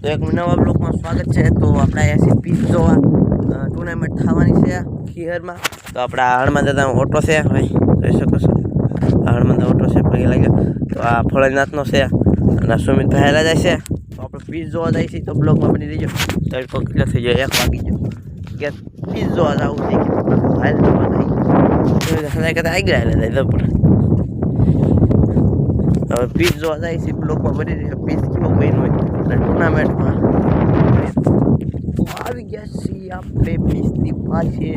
તો એક નવા બ્લોકમાં સ્વાગત છે। તો આપણે અહીંયા પીસ જોવા ટુર્નામેન્ટ થવાની છે ખીહરમાં। તો આપણા હળમાં દાદા ઓટો છે ભાઈ, જોઈ શકો છો હળમાં ઓટો છે પગે લાગ્યો। તો આ ફળનાથનો છે અને સુમિત ભાઈ જાય છે। તો આપણે પીસ જોવા જાય છે, તો બ્લોકમાં બની રહીજો। તડકો કેટલો થઈ ગયો, 1 વાગી ગયો કે પીસ જોવા જવું છે કે હાલ જોવા જાય કદાચ આવી ગયા જાય પણ હવે પીસ જોવા જાય છે બ્લોકમાં બની રહ્યો। પીસ કેવો બન્યું હોય અને ટુર્નામેન્ટમાં તો આવી ગયા છીએ આપણે પીસની પાસે।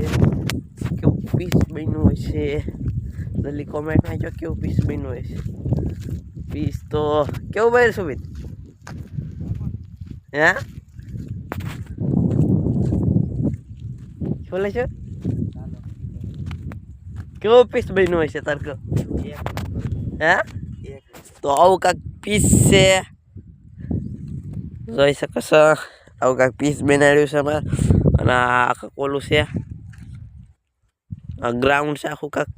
કેવું પીસ બન્યું હોય છે જલ્દી કોમેન્ટમાં જો કેવું પીસ બન્યું હોય છે। પીસ તો કેવું બન્યું સુમિત? હે બોલે છે કેવું પીસ બન્યું હોય છે તારકો? હે તો આવું કાંક પીસ છે, જોઈ શકો છો આવું કાંક પીસ બનાવ્યું છે અમારે। અને આખું ઓલું છે આ ગ્રાઉન્ડ છે આખું કાંક।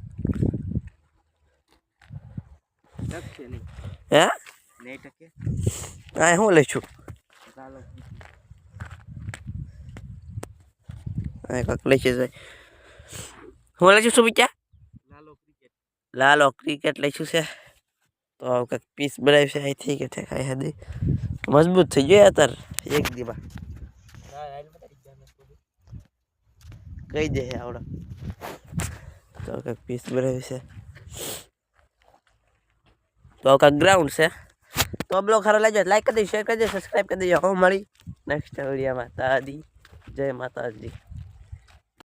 હે હા હું લઈશું કાંક લઈ છે હું લઈશું શું બીજા લાલો ક્રિકેટ લઈશું છે। તો આવું કાંક પીસ બનાવ્યું છે અહીંથી કે ઠેકાય હતી મજબૂત થઈ ગયો અત્યારે એક દીમાં કઈ દે આવડે। તો કાંક પીસ બનાવ્યું છે, તો કાંક ગ્રાઉન્ડ છે। તો બ્લોગ સારો લાગ્યો લાઈક કરી દેજો, શેર કરી દેજો, સબસ્ક્રાઈબ કરી દેજો। હું મળી નેક્સ્ટ વિડીયોમાં। દાદી જય માતાજી।